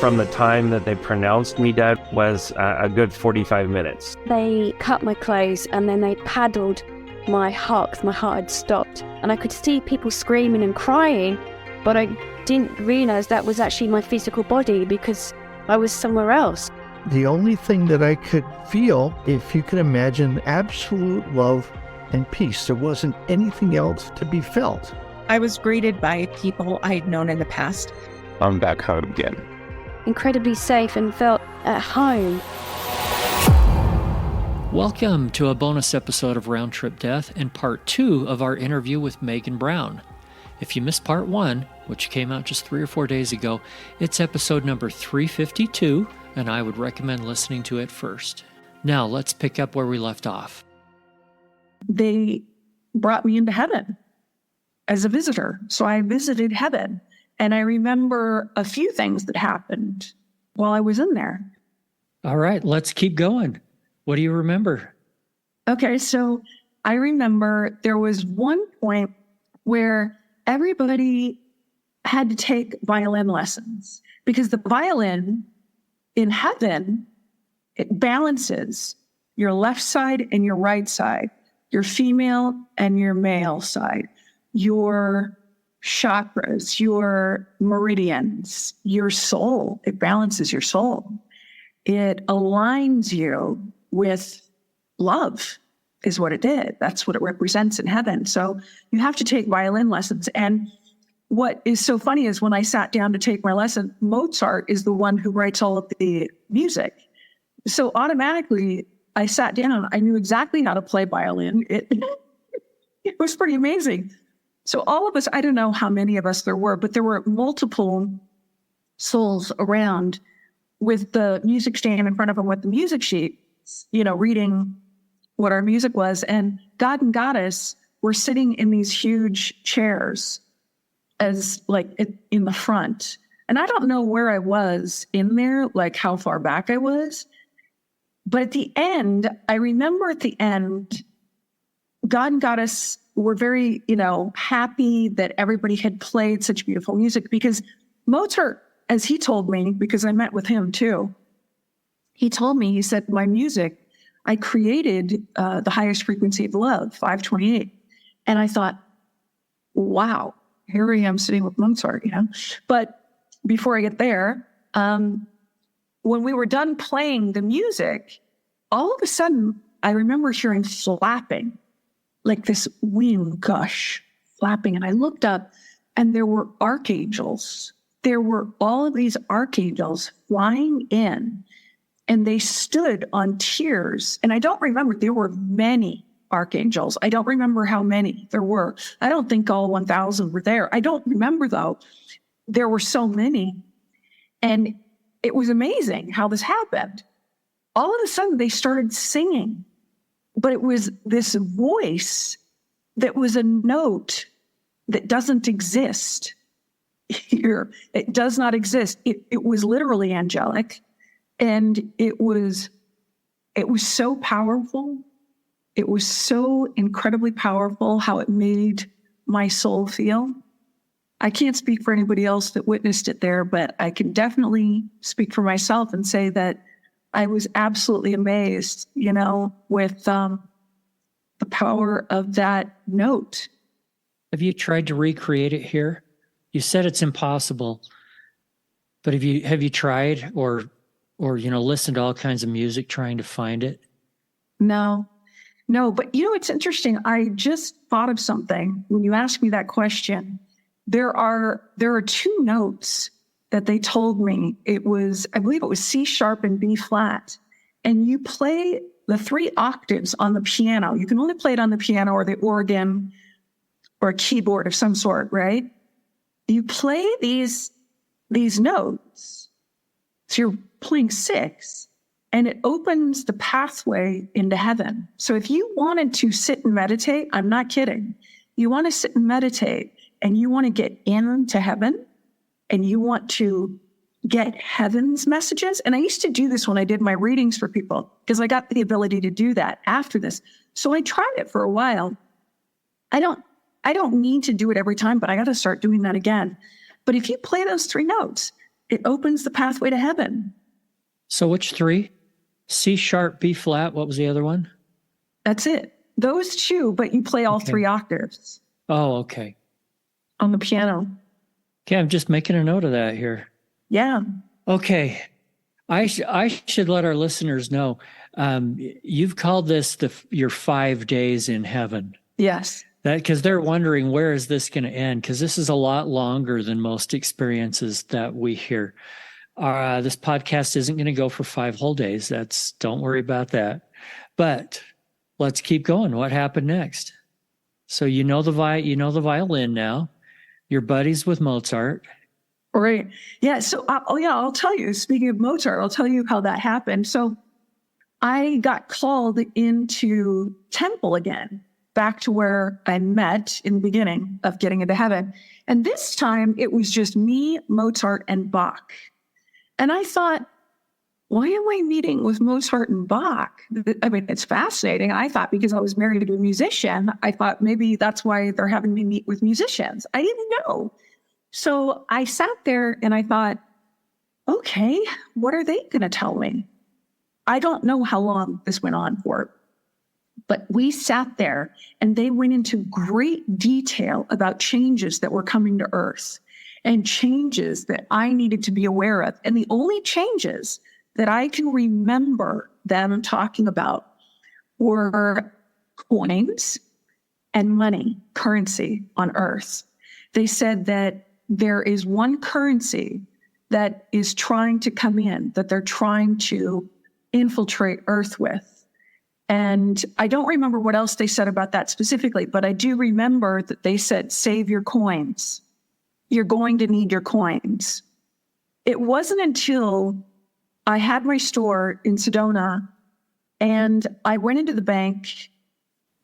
from the time that they pronounced me dead was a good 45 minutes. They cut my clothes and then they paddled my heart because my heart had stopped. And I could see people screaming and crying, but I didn't realize that was actually my physical body because I was somewhere else. The only thing that I could feel, if you can imagine, absolute love and peace. There wasn't anything else to be felt. I was greeted by people I had known in the past. I'm back home again. Incredibly safe and felt at home. Welcome to a bonus episode of Round Trip Death and part 2 of our interview with Megan Brown. If you missed part 1, which came out just 3 or 4 days ago, it's episode number 352, and I would recommend listening to it first. Now let's pick up where we left off. They brought me into heaven as a visitor. So I visited heaven, and I remember a few things that happened while I was in there. All right, let's keep going. What do you remember? Okay, so I remember there was one point where everybody had to take violin lessons because the violin in heaven, it balances your left side and your right side, your female and your male side, your chakras, your meridians, your soul. It balances your soul. It aligns you with love is what it did. That's what it represents in heaven. So you have to take violin lessons. And what is so funny is when I sat down to take my lesson, Mozart is the one who writes all of the music. So automatically I sat down, I knew exactly how to play violin. It was pretty amazing. So all of us, I don't know how many of us there were, but there were multiple souls around with the music stand in front of them with the music sheet, reading what our music was. And God and Goddess were sitting in these huge chairs as like in the front. And I don't know where I was in there, like how far back I was. But at the end, I remember at the end, God and Goddess were very, happy that everybody had played such beautiful music because Mozart, as he told me, because I met with him too, he told me, he said, my music, I created the highest frequency of love, 528. And I thought, wow, here I am sitting with Mozart, But before I get there, when we were done playing the music, all of a sudden, I remember hearing flapping, like this wind gush flapping. And I looked up and there were archangels. There were all of these archangels flying in and they stood on tiers. And I don't remember, there were many archangels. I don't remember how many there were. I don't think all 1,000 were there. I don't remember though. There were so many. And it was amazing how this happened. All of a sudden they started singing. But it was this voice that was a note that doesn't exist here. It does not exist. It was literally angelic. And it was so powerful. It was so incredibly powerful how it made my soul feel. I can't speak for anybody else that witnessed it there, but I can definitely speak for myself and say that I was absolutely amazed, with the power of that note. Have you tried to recreate it here? You said it's impossible, but have you tried or listened to all kinds of music trying to find it? No, but it's interesting. I just thought of something when you asked me that question. There are 2 notes that they told me. I believe it was C sharp and B flat. And you play the 3 octaves on the piano. You can only play it on the piano or the organ or a keyboard of some sort, right? You play these notes. So you're playing 6 and it opens the pathway into heaven. So if you wanted to sit and meditate, I'm not kidding. You want to sit and meditate and you want to get into heaven, and you want to get heaven's messages. And I used to do this when I did my readings for people because I got the ability to do that after this. So I tried it for a while. I don't need to do it every time, but I got to start doing that again. But if you play those 3 notes, it opens the pathway to heaven. So which three? C sharp, B flat. What was the other one? That's it. Those two, but you play all 3 octaves Oh, okay. on the piano. Okay, I'm just making a note of that here. Yeah. Okay. I should let our listeners know. You've called this your 5 days in heaven. Yes. Because they're wondering, where is this going to end? Because this is a lot longer than most experiences that we hear. This podcast isn't going to go for 5 whole days. Don't worry about that. But let's keep going. What happened next? So you know the violin now. You're buddies with Mozart. Right. Yeah. So, I'll tell you, speaking of Mozart, I'll tell you how that happened. So I got called into temple again, back to where I met in the beginning of getting into heaven. And this time it was just me, Mozart, and Bach. And I thought, why am I meeting with Mozart and Bach? I mean, it's fascinating. I thought because I was married to a musician, I thought maybe that's why they're having me meet with musicians. I didn't know. So I sat there and I thought, okay, what are they going to tell me? I don't know how long this went on for, but we sat there and they went into great detail about changes that were coming to Earth and changes that I needed to be aware of. And the only changes that I can remember them talking about were coins and money, currency on Earth. They said that there is one currency that is trying to come in, that they're trying to infiltrate Earth with. And I don't remember what else they said about that specifically, but I do remember that they said, save your coins. You're going to need your coins. It wasn't until I had my store in Sedona and I went into the bank,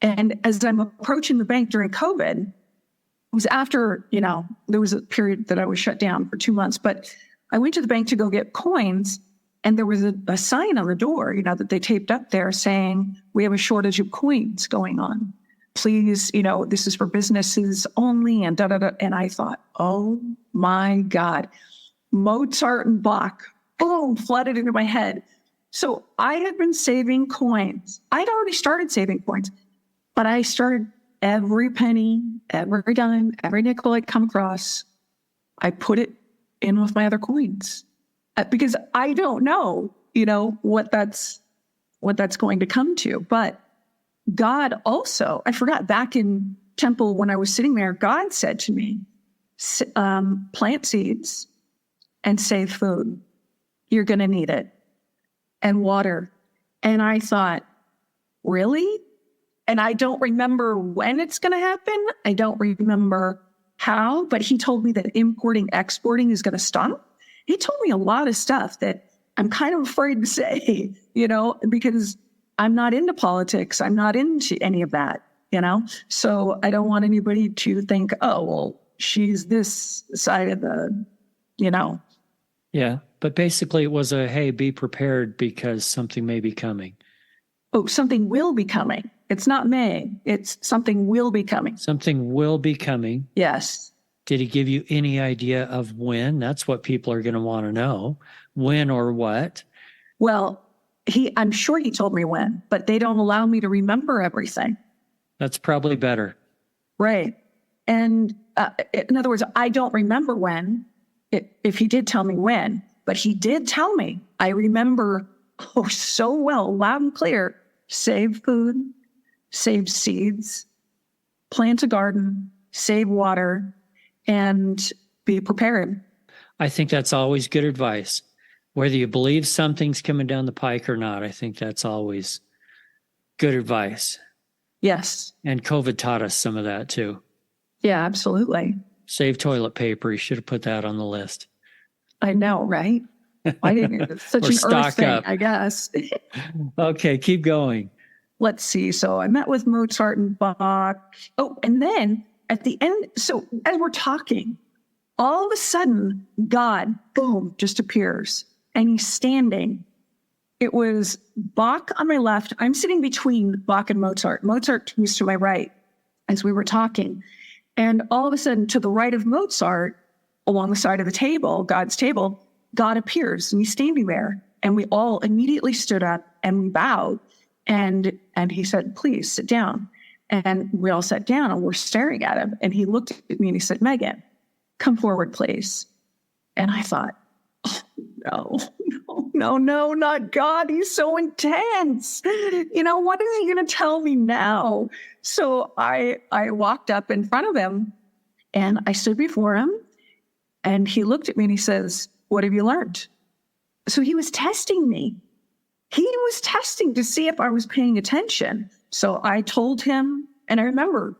and as I'm approaching the bank during COVID, it was after, there was a period that I was shut down for 2 months, but I went to the bank to go get coins, and there was a sign on the door, that they taped up there saying, we have a shortage of coins going on. Please, this is for businesses only, and da-da-da. And I thought, oh my God, Mozart and Bach, boom, flooded into my head. So I had been saving coins. I'd already started saving coins, but I started every penny, every dime, every nickel I come across, I put it in with my other coins because I don't know, what that's going to come to. But God also, I forgot, back in temple when I was sitting there, God said to me, plant seeds and save food. You're going to need it. And water. And I thought, really? And I don't remember when it's going to happen. I don't remember how, but he told me that importing, exporting is going to stop. He told me a lot of stuff that I'm kind of afraid to say, because I'm not into politics. I'm not into any of that, So I don't want anybody to think, oh, well, she's this side of the, Yeah, but basically it was hey, be prepared because something may be coming. Oh, something will be coming. It's not may. It's something will be coming. Something will be coming. Yes. Did he give you any idea of when? That's what people are going to want to know. When or what? Well, I'm sure he told me when, but they don't allow me to remember everything. That's probably better. Right. And in other words, I don't remember when, if he did tell me when, but he did tell me. I remember so well, loud and clear, save food, save seeds, plant a garden, save water, and be prepared. I think that's always good advice. Whether you believe something's coming down the pike or not, I think that's always good advice. Yes. And COVID taught us some of that too. Yeah, absolutely. Save toilet paper. You should have put that on the list. I know, right? I didn't. It's such an earth thing, I guess. Okay, keep going. Let's see. So I met with Mozart and Bach. Oh, and then at the end, so as we're talking, all of a sudden, God, boom, just appears. And he's standing. It was Bach on my left. I'm sitting between Bach and Mozart. Mozart was to my right as we were talking. And all of a sudden, to the right of Mozart, along the side of the table, God's table, God appears and he's standing there, and we all immediately stood up and we bowed, and he said, please sit down. And we all sat down and we're staring at him, and he looked at me and he said, Megan, come forward, please. And I thought, oh, no, not God. He's so intense. What is he going to tell me now? So I walked up in front of him and I stood before him, and he looked at me and he says, what have you learned? So he was testing me. He was testing to see if I was paying attention. So I told him, and I remember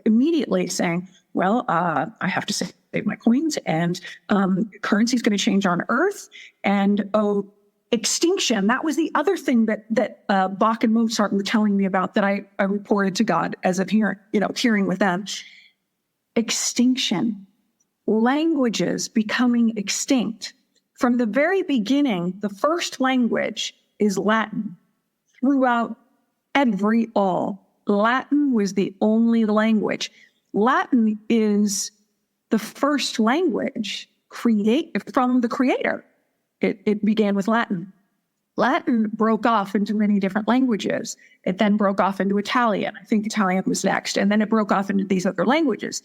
immediately saying, well, I have to save my coins, and currency is going to change on Earth, and extinction. That was the other thing that Bach and Mozart were telling me about, that I reported to God as of hearing with them. Extinction, languages becoming extinct. From the very beginning, the first language is Latin. Throughout Latin was the only language. Latin is the first language from the Creator. It began with Latin. Latin broke off into many different languages. It then broke off into Italian. I think Italian was next. And then it broke off into these other languages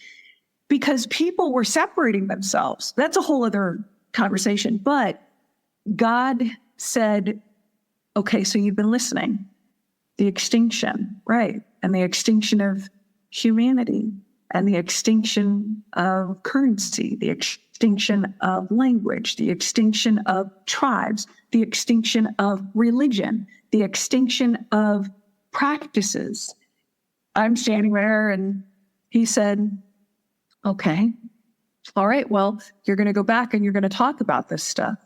because people were separating themselves. That's a whole other conversation. But God said, okay, so you've been listening. The extinction, right? And the extinction of humanity, and the extinction of currency, the extinction of language, the extinction of tribes, the extinction of religion, the extinction of practices. I'm standing there, and he said, okay, all right, well, you're going to go back and you're going to talk about this stuff.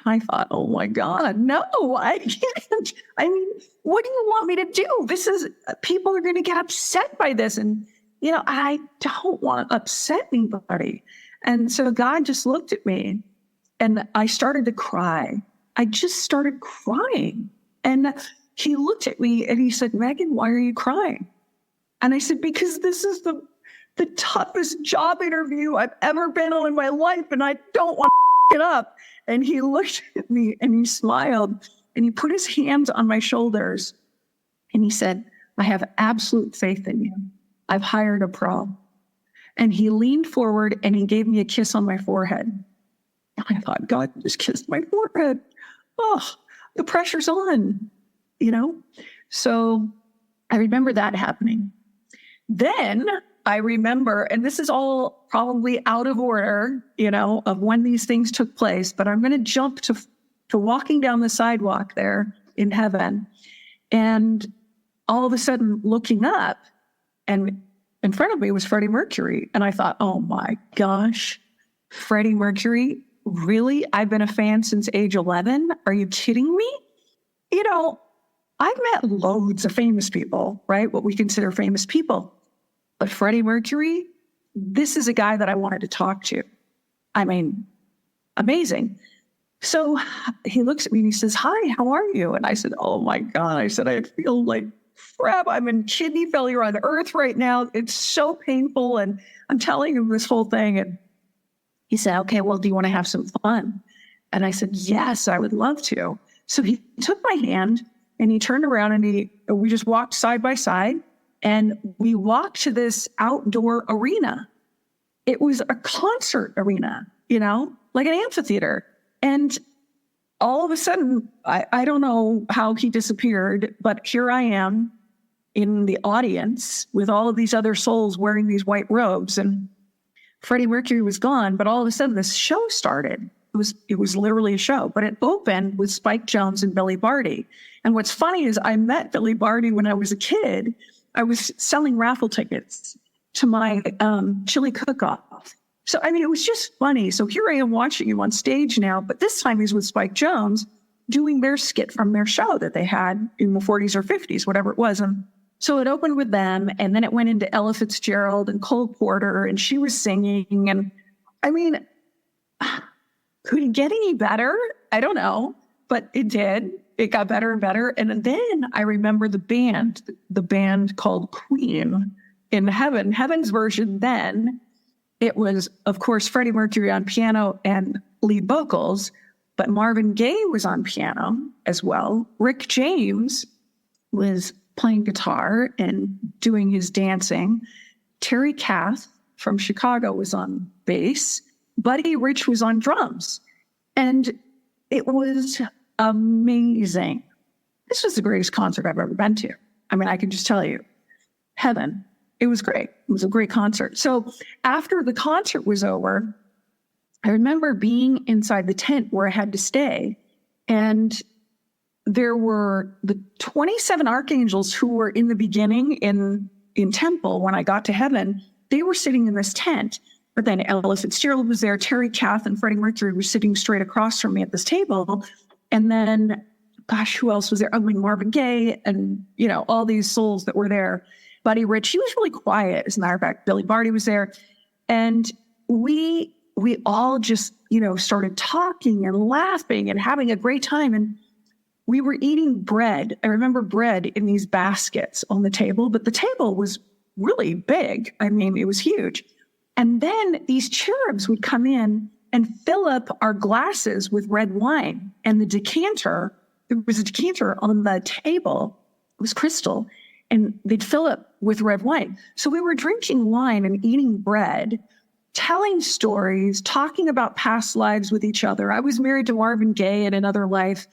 I thought, oh my God, no, I can't. I mean, what do you want me to do? People are going to get upset by this. And, I don't want to upset anybody. And so God just looked at me, and I started to cry. I just started crying. And he looked at me and he said, Megan, why are you crying? And I said, because this is the toughest job interview I've ever been on in my life, and I don't want to it up. And he looked at me and he smiled, and he put his hands on my shoulders, and he said, I have absolute faith in you. I've hired a pro. And he leaned forward and he gave me a kiss on my forehead. And I thought, God just kissed my forehead. Oh, the pressure's on, So I remember that happening. Then I remember, and this is all probably out of order, of when these things took place, but I'm going to jump to walking down the sidewalk there in heaven, and all of a sudden looking up, and in front of me was Freddie Mercury. And I thought, oh my gosh, Freddie Mercury, really? I've been a fan since age 11. Are you kidding me? I've met loads of famous people, right? What we consider famous people. But Freddie Mercury, this is a guy that I wanted to talk to. I mean, amazing. So he looks at me and he says, hi, how are you? And I said, oh my God. I said, I feel like crap. I'm in kidney failure on earth right now. It's so painful. And I'm telling him this whole thing. And he said, okay, well, do you want to have some fun? And I said, yes, I would love to. So he took my hand and he turned around and we just walked side by side. And we walked to this outdoor arena. It was a concert arena, like an amphitheater. And all of a sudden, I don't know how he disappeared, but here I am in the audience with all of these other souls wearing these white robes. And Freddie Mercury was gone, but all of a sudden this show started. It was literally a show, but it opened with Spike Jones and Billy Barty. And what's funny is I met Billy Barty when I was a kid. I was selling raffle tickets to my chili cook-off. So, I mean, it was just funny. So here I am watching him on stage now, but this time he's with Spike Jones doing their skit from their show that they had in the 40s or 50s, whatever it was. And so it opened with them, and then it went into Ella Fitzgerald and Cole Porter, and she was singing. And I mean, could it get any better? I don't know, but it did. It got better and better. And then I remember the band called Queen in heaven. Heaven's version then, it was, of course, Freddie Mercury on piano and lead vocals, but Marvin Gaye was on piano as well. Rick James was playing guitar and doing his dancing. Terry Kath from Chicago was on bass. Buddy Rich was on drums. And it was amazing. This was the greatest concert I've ever been to. I mean, I can just tell you, heaven. It was great. It was a great concert. So after the concert was over, I remember being inside the tent where I had to stay, and there were the 27 archangels who were in the beginning in temple when I got to heaven. They were sitting in this tent, but then Ella Fitzgerald was there, Terry Kath and Freddie Mercury were sitting straight across from me at this table. And then, gosh, who else was there? I mean, Marvin Gaye and, all these souls that were there. Buddy Rich, he was really quiet, as a matter of fact. Billy Barty was there. And we all just, started talking and laughing and having a great time. And we were eating bread. I remember bread in these baskets on the table, but the table was really big. I mean, it was huge. And then these cherubs would come in and fill up our glasses with red wine. And the decanter, there was a decanter on the table. It was crystal. And they'd fill it with red wine. So we were drinking wine and eating bread, telling stories, talking about past lives with each other. I was married to Marvin Gaye in another life.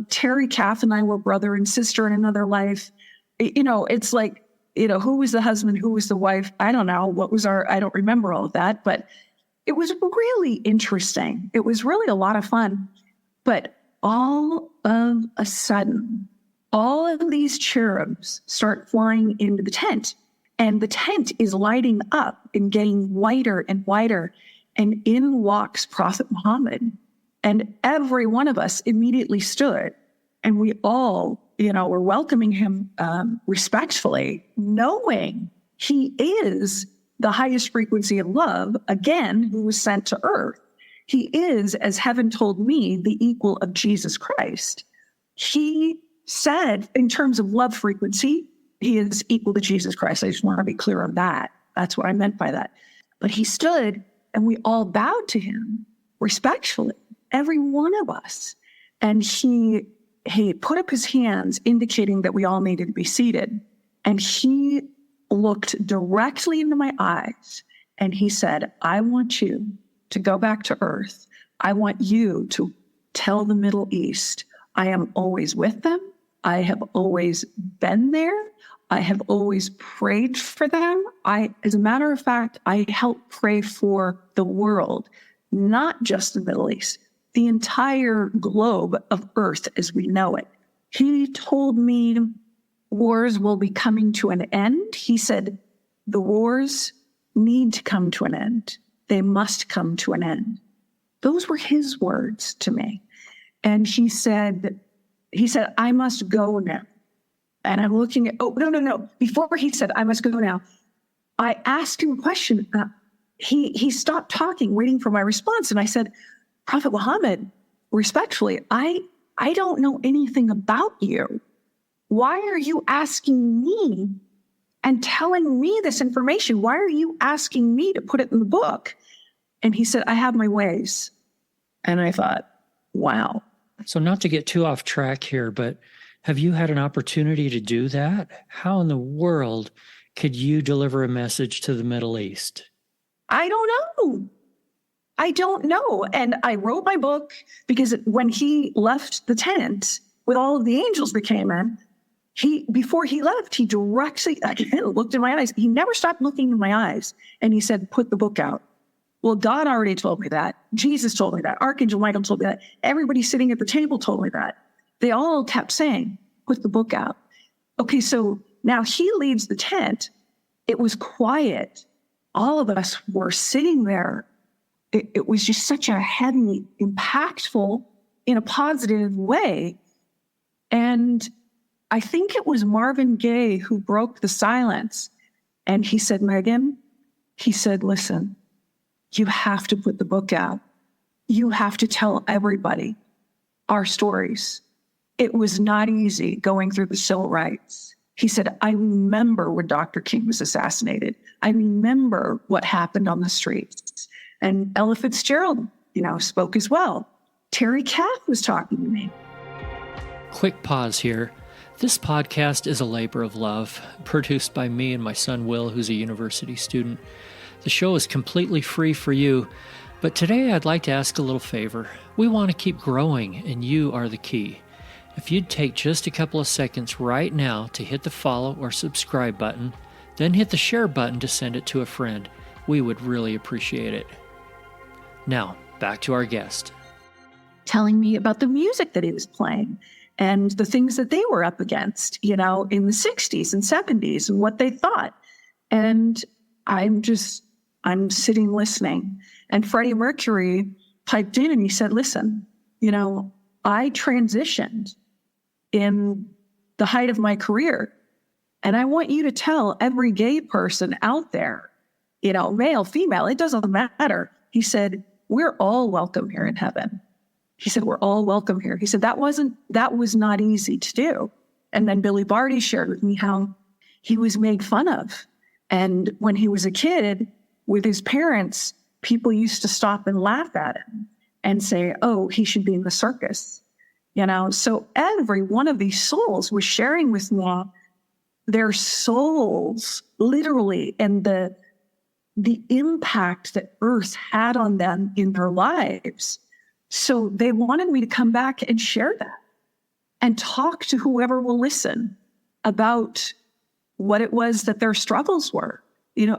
Terry Kath and I were brother and sister in another life. It's like, who was the husband? Who was the wife? I don't know. I don't remember all of that, but it was really interesting. It was really a lot of fun. But all of a sudden, all of these cherubs start flying into the tent, and the tent is lighting up and getting whiter and whiter. And in walks Prophet Muhammad. And every one of us immediately stood, and we all, were welcoming him respectfully, knowing he is the highest frequency of love, again, who was sent to earth. He is, as heaven told me, the equal of Jesus Christ. He said, in terms of love frequency, he is equal to Jesus Christ. I just want to be clear on that. That's what I meant by that. But he stood, and we all bowed to him respectfully, every one of us. And he put up his hands, indicating that we all needed to be seated. And he looked directly into my eyes, and he said, I want you to go back to earth. I want you to tell the Middle East, I am always with them. I have always been there. I have always prayed for them. As a matter of fact, I help pray for the world, not just the Middle East, the entire globe of earth as we know it. He told me wars will be coming to an end. He said, the wars need to come to an end. They must come to an end. Those were his words to me. And he said, I must go now. And I'm looking at, no. Before he said, I must go now, I asked him a question. He stopped talking, waiting for my response. And I said, Prophet Muhammad, respectfully, I don't know anything about you. Why are you asking me and telling me this information? Why are you asking me to put it in the book? And he said, I have my ways. And I thought, wow. So not to get too off track here, but have you had an opportunity to do that? How in the world could you deliver a message to the Middle East? I don't know. And I wrote my book because when he left the tent with all of the angels that came in, before he left, he directly looked in my eyes. He never stopped looking in my eyes. And he said, put the book out. Well, God already told me that. Jesus told me that. Archangel Michael told me that. Everybody sitting at the table told me that. They all kept saying, put the book out. Okay, so now he leaves the tent. It was quiet. All of us were sitting there. It was just such a heavy, impactful, in a positive way. And I think it was Marvin Gaye who broke the silence. And he said, Megan, he said, listen, you have to put the book out. You have to tell everybody our stories. It was not easy going through the civil rights. He said, I remember when Dr. King was assassinated. I remember what happened on the streets. And Ella Fitzgerald, spoke as well. Terry Kath was talking to me. Quick pause here. This podcast is a labor of love, produced by me and my son Will, who's a university student. The show is completely free for you, but today I'd like to ask a little favor. We want to keep growing, and you are the key. If you'd take just a couple of seconds right now to hit the follow or subscribe button, then hit the share button to send it to a friend, we would really appreciate it. Now, back to our guest. Telling me about the music that he was playing and the things that they were up against, in the 60s and 70s and what they thought. And I'm sitting listening. And Freddie Mercury piped in and he said, listen, I transitioned in the height of my career. And I want you to tell every gay person out there, male, female, it doesn't matter. He said, we're all welcome here in heaven. He said, we're all welcome here. He said, that was not easy to do. And then Billy Barty shared with me how he was made fun of. And when he was a kid with his parents, people used to stop and laugh at him and say, oh, he should be in the circus. So every one of these souls was sharing with me their souls, literally, and the impact that Earth had on them in their lives. So they wanted me to come back and share that and talk to whoever will listen about what it was that their struggles were.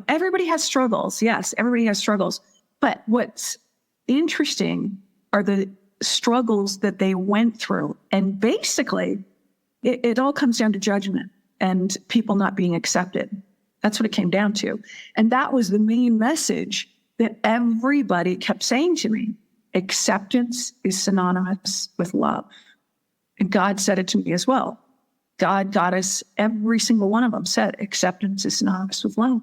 Everybody has struggles. Yes, everybody has struggles. But what's interesting are the struggles that they went through. And basically, it all comes down to judgment and people not being accepted. That's what it came down to. And that was the main message that everybody kept saying to me. Acceptance is synonymous with love. And God said it to me as well. God got us, every single one of them said, acceptance is synonymous with love.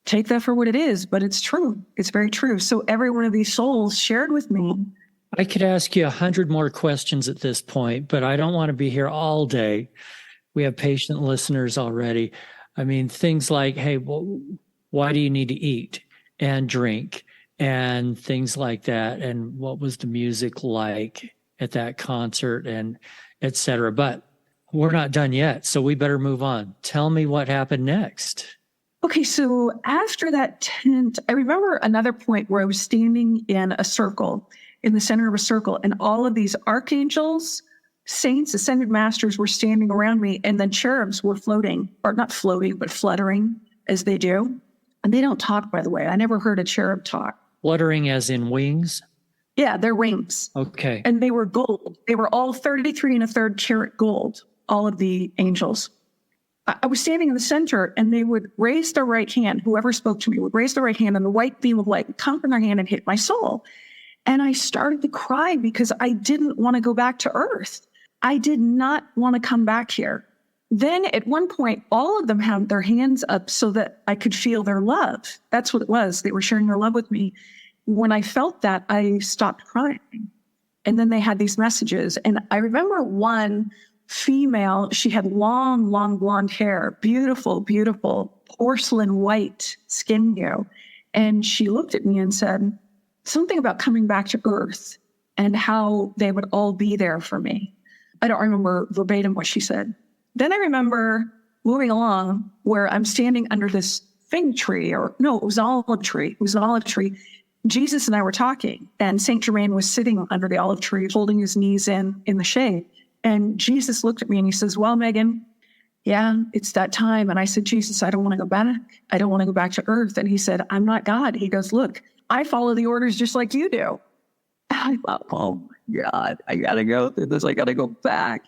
Take that for what it is, but it's true. It's very true. So every one of these souls shared with me. I could ask you 100 more questions at this point, but I don't want to be here all day. We have patient listeners already. I mean, things like, hey, well, why do you need to eat and drink? And things like that. And what was the music like at that concert and et cetera. But we're not done yet, so we better move on. Tell me what happened next. Okay, so after that tent, I remember another point where I was standing in a circle, in the center of a circle, and all of these archangels, saints, ascended masters were standing around me, and then cherubs were floating, or not floating, but fluttering as they do. And they don't talk, by the way. I never heard a cherub talk. Fluttering as in wings? Yeah, their wings. Okay. And they were gold. They were all 33 1/3 karat gold, all of the angels. I was standing in the center and they would raise their right hand. Whoever spoke to me would raise their right hand and the white beam of light would come from their hand and hit my soul. And I started to cry because I didn't want to go back to Earth. I did not want to come back here. Then at one point, all of them had their hands up so that I could feel their love. That's what it was. They were sharing their love with me. When I felt that, I stopped crying. And then they had these messages. And I remember one female, she had long, long blonde hair, beautiful, beautiful, porcelain white skin hue. And she looked at me and said something about coming back to Earth and how they would all be there for me. I don't remember verbatim what she said. Then I remember moving along where I'm standing under this fig tree, or no, it was an olive tree. It was an olive tree. Jesus and I were talking, and Saint Germain was sitting under the olive tree, holding his knees in the shade. And Jesus looked at me and he says, well, Megan, yeah, it's that time. And I said, Jesus, I don't want to go back. I don't want to go back to Earth. And he said, I'm not God. He goes, look, I follow the orders just like you do. And I thought, oh my God, I got to go through this. I got to go back,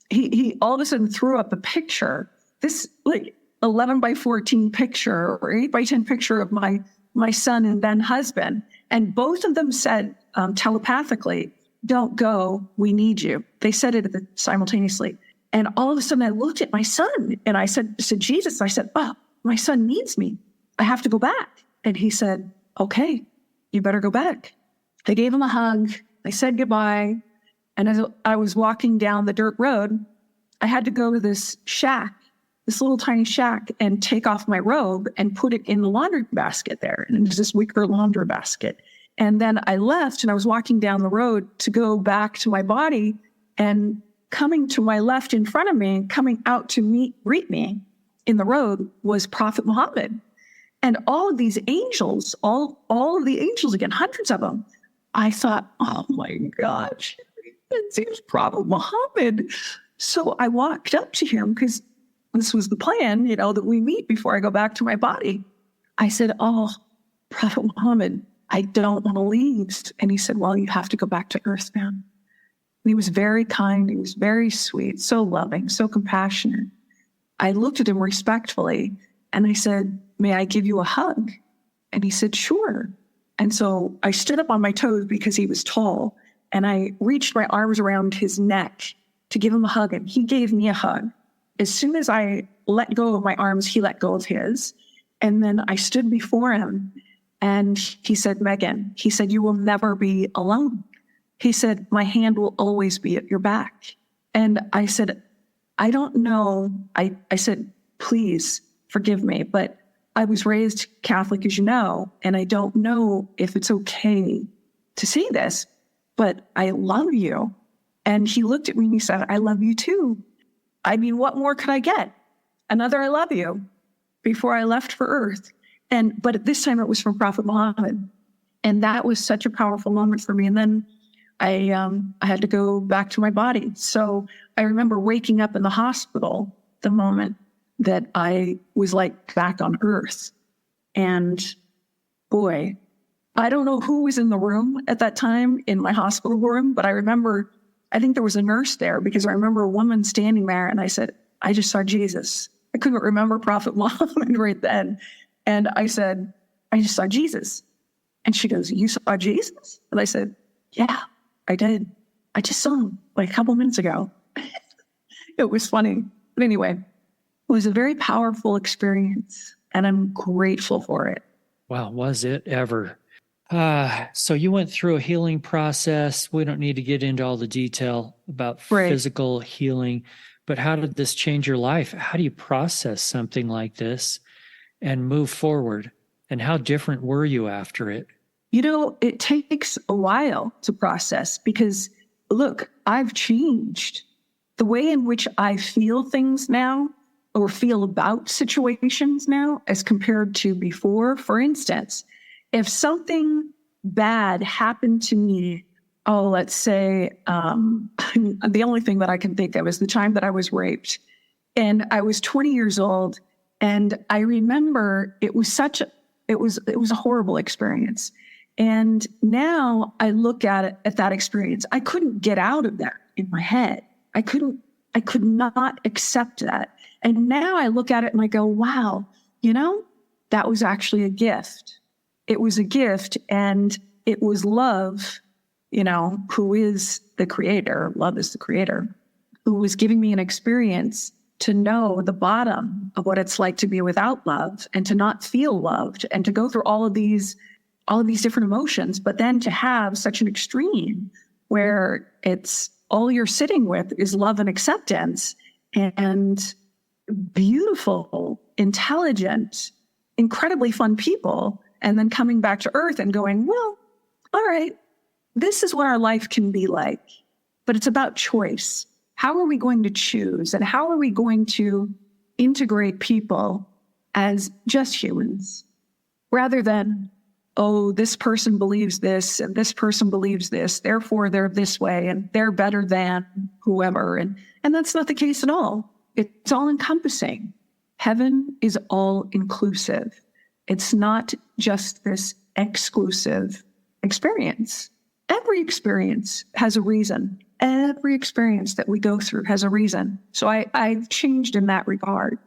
He all of a sudden threw up a picture, this like 11 by 14 picture or 8 by 10 picture of my son and then husband. And both of them said telepathically, don't go, we need you. They said it simultaneously. And all of a sudden I looked at my son and I said, Jesus, I said, oh, my son needs me. I have to go back. And he said, okay, you better go back. I gave him a hug. I said goodbye. And as I was walking down the dirt road, I had to go to this shack, this little tiny shack, and take off my robe and put it in the laundry basket there. And there's this wicker laundry basket. And then I left, and I was walking down the road to go back to my body, and coming to my left in front of me, coming out to greet me in the road was Prophet Muhammad. And all of these angels, all of the angels again, hundreds of them, I thought, oh my gosh, it seems Prophet Muhammad. So I walked up to him because this was the plan, that we meet before I go back to my body. I said, oh, Prophet Muhammad, I don't want to leave. And he said, well, you have to go back to earth now. And he was very kind. He was very sweet, so loving, so compassionate. I looked at him respectfully and I said, may I give you a hug? And he said, sure. And so I stood up on my toes because he was tall, and I reached my arms around his neck to give him a hug, and he gave me a hug. As soon as I let go of my arms, he let go of his. And then I stood before him, and he said, Megan, he said, you will never be alone. He said, my hand will always be at your back. And I said, I don't know. I said, please forgive me, but I was raised Catholic, as you know, and I don't know if it's okay to say this, but I love you. And he looked at me and he said, I love you too. I mean, what more could I get? Another I love you before I left for earth. But at this time it was from Prophet Muhammad. And that was such a powerful moment for me. And then I had to go back to my body. So I remember waking up in the hospital the moment that I was like back on earth. And boy, I don't know who was in the room at that time in my hospital room, but I remember, I think there was a nurse there because I remember a woman standing there and I said, I just saw Jesus. I couldn't remember Prophet Muhammad right then. And I said, I just saw Jesus. And she goes, you saw Jesus? And I said, yeah, I did. I just saw him like a couple minutes ago. It was funny. But anyway, it was a very powerful experience, and I'm grateful for it. Wow, was it ever? So you went through a healing process. We don't need to get into all the detail about physical healing, but how did this change your life? How do you process something like this and move forward? And how different were you after it? It takes a while to process because, look, I've changed. The way in which I feel things now or feel about situations now as compared to before. For instance, if something bad happened to me, let's say, the only thing that I can think of is the time that I was raped. And I was 20 years old. And I remember it was a horrible experience. And now I look at that experience. I couldn't get out of that in my head. I could not accept that. And now I look at it and I go, wow, that was actually a gift. It was a gift, and it was love, who is the creator. Love is the creator, who was giving me an experience to know the bottom of what it's like to be without love and to not feel loved and to go through all of these different emotions, but then to have such an extreme where it's all you're sitting with is love and acceptance and beautiful, intelligent, incredibly fun people, and then coming back to earth and going, well, all right, this is what our life can be like, but it's about choice. How are we going to choose, and how are we going to integrate people as just humans rather than, oh, this person believes this and this person believes this, therefore they're this way and they're better than whoever. And that's not the case at all. It's all encompassing. Heaven is all inclusive. It's not just this exclusive experience. Every experience has a reason. Every experience that we go through has a reason. So I've changed in that regard,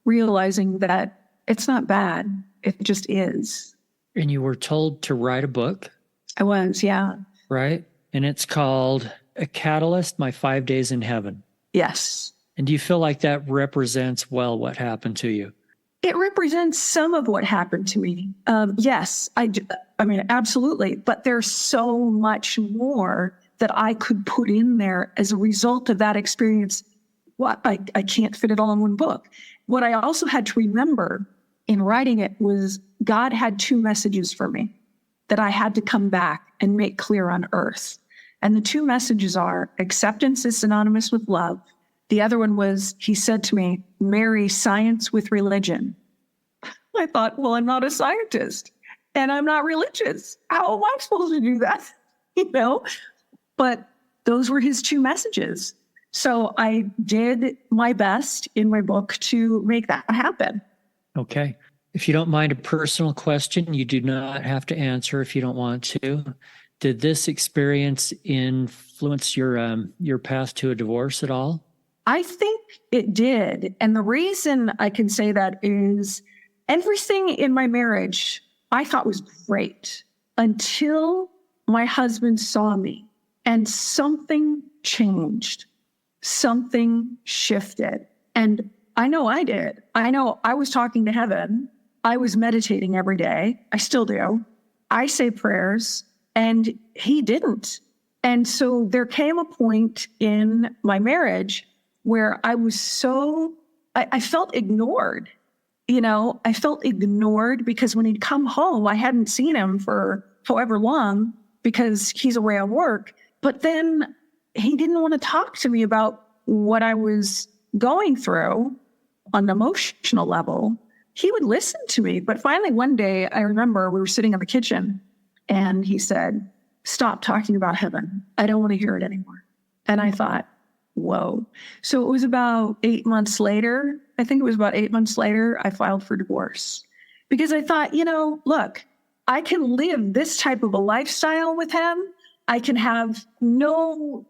realizing that it's not bad. It just is. And you were told to write a book? I was, yeah. Right? And it's called A Catalyst, My 5 Days in Heaven. Yes. And do you feel like that represents well what happened to you? It represents some of what happened to me. Yes, I mean, absolutely. But there's so much more that I could put in there as a result of that experience well, I can't fit it all in one book. What I also had to remember in writing it was God had 2 messages for me that I had to come back and make clear on earth. And the 2 messages are acceptance is synonymous with love. The other one was, he said to me, marry science with religion. I thought, well, I'm not a scientist and I'm not religious. How am I supposed to do that? But those were his 2 messages. So I did my best in my book to make that happen. Okay. If you don't mind a personal question, you do not have to answer if you don't want to. Did this experience influence your path to a divorce at all? I think it did. And the reason I can say that is everything in my marriage I thought was great until my husband saw me and something changed. Something shifted. And I know I did. I know I was talking to heaven. I was meditating every day. I still do. I say prayers, and he didn't. And so there came a point in my marriage where I was I felt ignored. I felt ignored because when he'd come home, I hadn't seen him for however long because he's away at work. But then he didn't want to talk to me about what I was going through on an emotional level. He would listen to me. But finally, one day, I remember we were sitting in the kitchen and he said, stop talking about heaven. I don't want to hear it anymore. And I thought, whoa. So it was about 8 months later. I think it was about 8 months later, I filed for divorce because I thought, look, I can live this type of a lifestyle with him. I can have no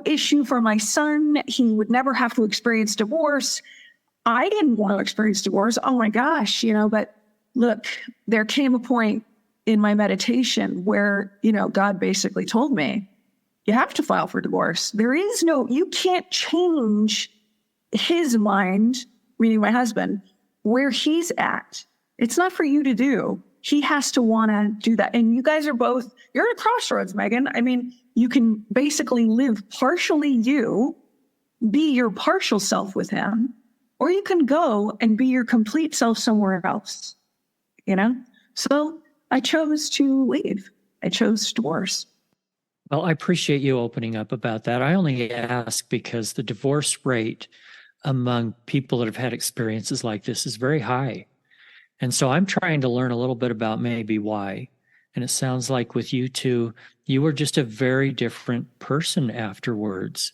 issue for my son. He would never have to experience divorce. I didn't want to experience divorce. Oh my gosh, but look, there came a point in my meditation where, God basically told me, you have to file for divorce. You can't change his mind, meaning my husband, where he's at. It's not for you to do. He has to want to do that. And you guys you're at a crossroads, Megan. I mean, you can basically live partially you, be your partial self with him, or you can go and be your complete self somewhere else, So I chose to leave. I chose divorce. Well, I appreciate you opening up about that. I only ask because the divorce rate among people that have had experiences like this is very high. And so I'm trying to learn a little bit about maybe why. And it sounds like with you two, you were just a very different person afterwards.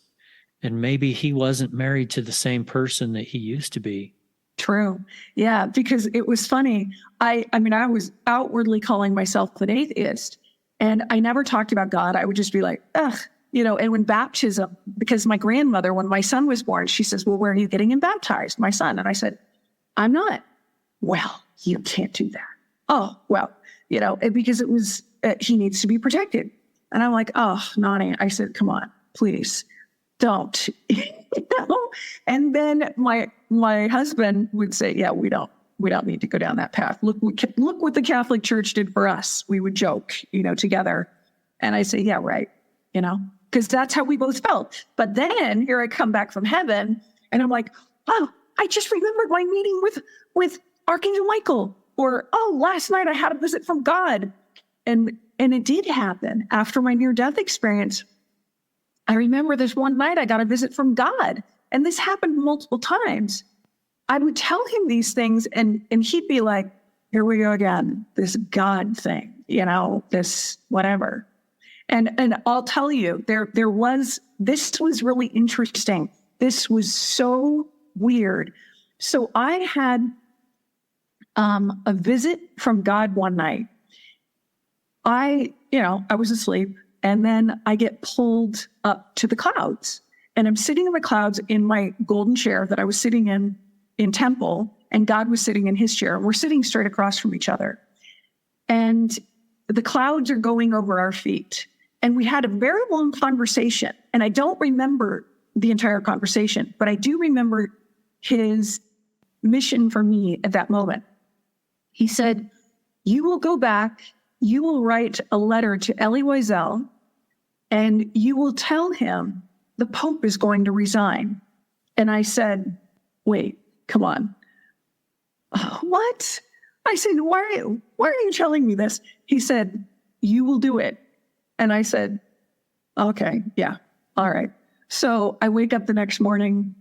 And maybe he wasn't married to the same person that he used to be. True. Yeah, because it was funny. I was outwardly calling myself an atheist, and I never talked about God. I would just be like, ugh, and when baptism, because my grandmother, when my son was born, she says, well, where are you getting him baptized, my son? And I said, I'm not. Well, you can't do that. Oh, well, because it was, he needs to be protected. And I'm like, oh, Nani. I said, come on, please don't. And then my husband would say, yeah, we don't need to go down that path. Look what the Catholic Church did for us. We would joke, together. And I say, yeah, right. Because that's how we both felt. But then here I come back from heaven and I'm like, oh, I just remembered my meeting with Archangel Michael. Or, oh, last night I had a visit from God. And it did happen after my near-death experience. I remember this one night I got a visit from God. And this happened multiple times. I would tell him these things and he'd be like, here we go again, this God thing, this whatever. And I'll tell you, this was really interesting. This was so weird. So I had a visit from God one night. I was asleep, and then I get pulled up to the clouds, and I'm sitting in the clouds in my golden chair that I was sitting in temple, and God was sitting in his chair. We're sitting straight across from each other, and the clouds are going over our feet. And we had a very long conversation, and I don't remember the entire conversation, but I do remember his mission for me at that moment. He said, you will go back, you will write a letter to Elie Wiesel, and you will tell him the Pope is going to resign. And I said, wait, come on. What? I said, why are you telling me this? He said, you will do it. And I said, okay, yeah, all right. So I wake up the next morning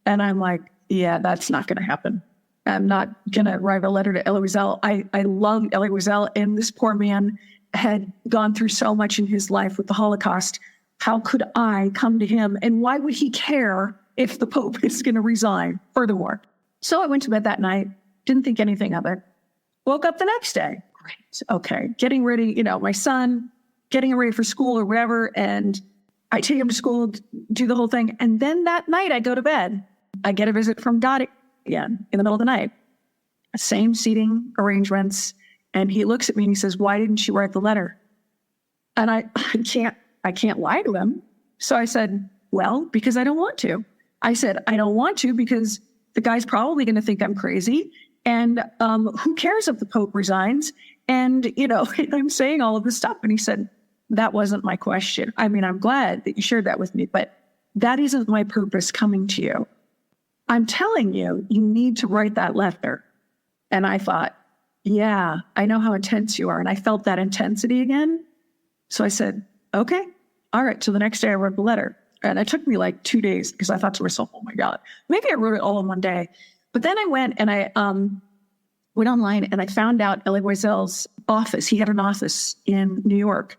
and I'm like, yeah, that's not going to happen. I'm not going to write a letter to Elie Wiesel. I love Elie Wiesel, and this poor man had gone through so much in his life with the Holocaust. How could I come to him? And why would he care if the Pope is going to resign? Furthermore. So I went to bed that night, didn't think anything of it. Woke up the next day. Great. Okay. Getting ready, my son, getting ready for school or whatever. And I take him to school, do the whole thing. And then that night I go to bed. I get a visit from God again in the middle of the night. Same seating arrangements. And he looks at me and he says, why didn't you write the letter? And I can't lie to him. So I said, well, because I don't want to. I said, I don't want to because the guy's probably going to think I'm crazy. And who cares if the Pope resigns? And, I'm saying all of this stuff. And he said, that wasn't my question. I mean, I'm glad that you shared that with me, but that isn't my purpose coming to you. I'm telling you, you need to write that letter. And I thought, yeah, I know how intense you are. And I felt that intensity again. So I said, okay, all right. So the next day I wrote the letter. And it took me like 2 days because I thought to myself, oh my God, maybe I wrote it all in one day. But then I went and I went online and I found out Elie Wiesel's office. He had an office in New York.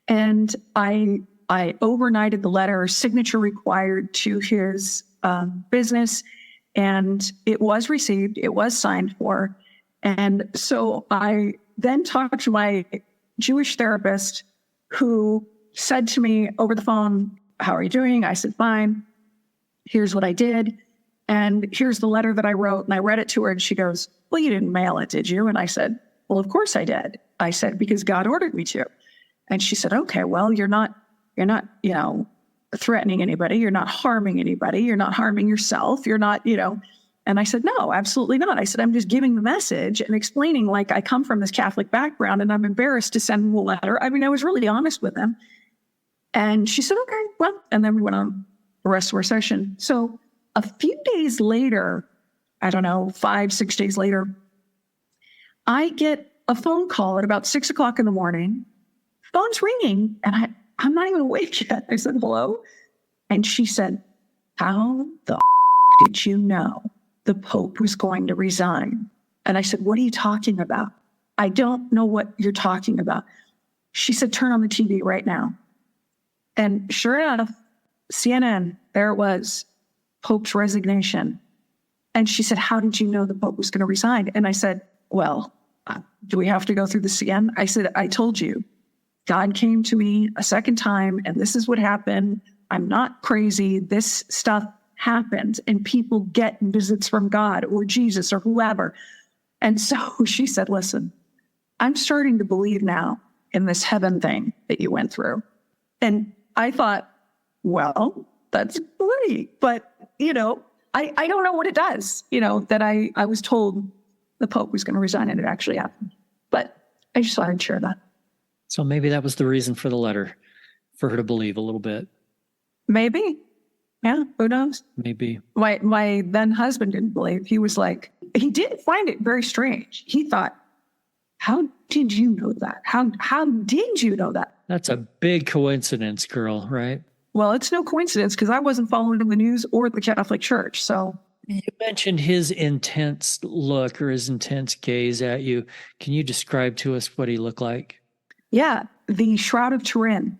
And I overnighted the letter, signature required, to his business. And it was received. It was signed for. And so I then talked to my Jewish therapist, who said to me over the phone, how are you doing? I said, fine. Here's what I did. And here's the letter that I wrote. And I read it to her and she goes, well, you didn't mail it, did you? And I said, well, of course I did. I said, because God ordered me to. And she said, okay, well, you're not, threatening anybody. You're not harming anybody. You're not harming yourself. You're not, And I said, no, absolutely not. I said, I'm just giving the message and explaining, like, I come from this Catholic background and I'm embarrassed to send him a letter. I mean, I was really honest with him. And she said, okay, well, and then we went on the rest of our session. So a few days later, I don't know, 5-6 days later, I get a phone call at about 6 o'clock in the morning. Phone's ringing and I'm not even awake yet. I said, hello. And she said, how the did you know the Pope was going to resign? And I said, what are you talking about? I don't know what you're talking about. She said, turn on the TV right now. And sure enough, CNN, there it was, Pope's resignation. And she said, how did you know the Pope was going to resign? And I said, well, do we have to go through the CNN? I said, I told you, God came to me a second time, and this is what happened. I'm not crazy. This stuff happens, and people get visits from God or Jesus or whoever. And so she said, listen, I'm starting to believe now in this heaven thing that you went through. And I thought, well, that's great. But, I don't know what it does, that I was told the Pope was going to resign and it actually happened. But I just thought I'd share that. So maybe that was the reason for the letter, for her to believe a little bit. Maybe. Yeah, who knows? Maybe. My then husband didn't believe. He was like, he did find it very strange. He thought, how did you know that? How did you know that? That's a big coincidence, girl, right? Well, it's no coincidence because I wasn't following the news or the Catholic Church. So you mentioned his intense look or his intense gaze at you. Can you describe to us what he looked like? Yeah, the Shroud of Turin.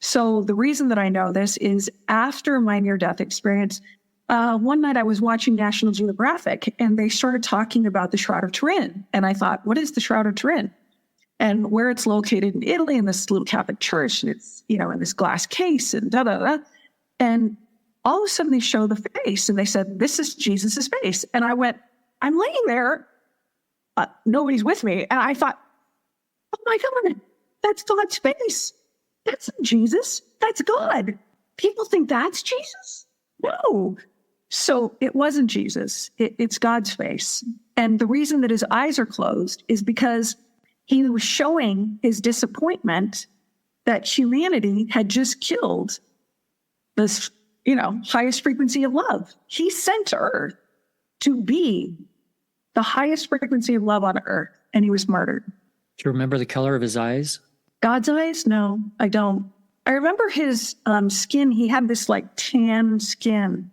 So the reason that I know this is after my near-death experience, one night I was watching National Geographic and they started talking about the Shroud of Turin. And I thought, what is the Shroud of Turin? And where it's located in Italy in this little Catholic church, and it's, in this glass case and da-da-da. And all of a sudden they show the face and they said, this is Jesus's face. And I went, I'm laying there. Nobody's with me. And I thought, oh my God, that's God's face. That's not Jesus. That's God. People think that's Jesus? No. So it wasn't Jesus. It's God's face. And the reason that his eyes are closed is because he was showing his disappointment that humanity had just killed this, highest frequency of love. He sent Earth to be the highest frequency of love on Earth, and he was murdered. Do you remember the color of his eyes? God's eyes? No, I don't. I remember his skin. He had this like tan skin.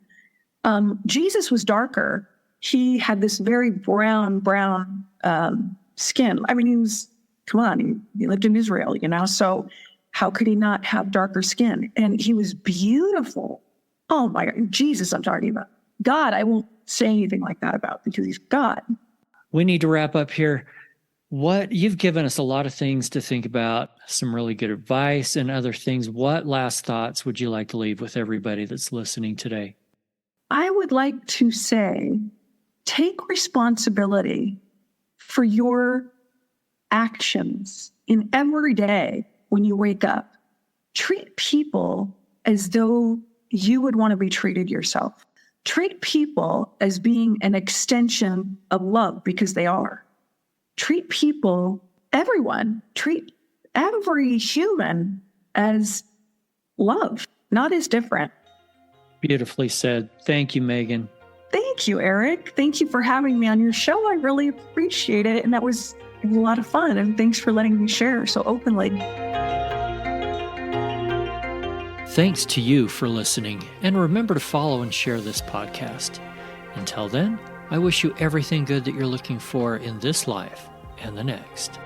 Jesus was darker. He had this very brown skin. I mean, he lived in Israel, so how could he not have darker skin? And he was beautiful. Oh my God, Jesus, I'm talking about. God, I won't say anything like that about because he's God. We need to wrap up here. You've given us a lot of things to think about, some really good advice and other things. What last thoughts would you like to leave with everybody that's listening today? I would like to say, take responsibility for your actions in every day when you wake up. Treat people as though you would want to be treated yourself. Treat people as being an extension of love because they are. Treat treat every human as love, not as different. Beautifully said. Thank you, Megan. Thank you, Eric. Thank you for having me on your show. I really appreciate it. And that was a lot of fun. And thanks for letting me share so openly. Thanks to you for listening. And remember to follow and share this podcast. Until then, I wish you everything good that you're looking for in this life and the next.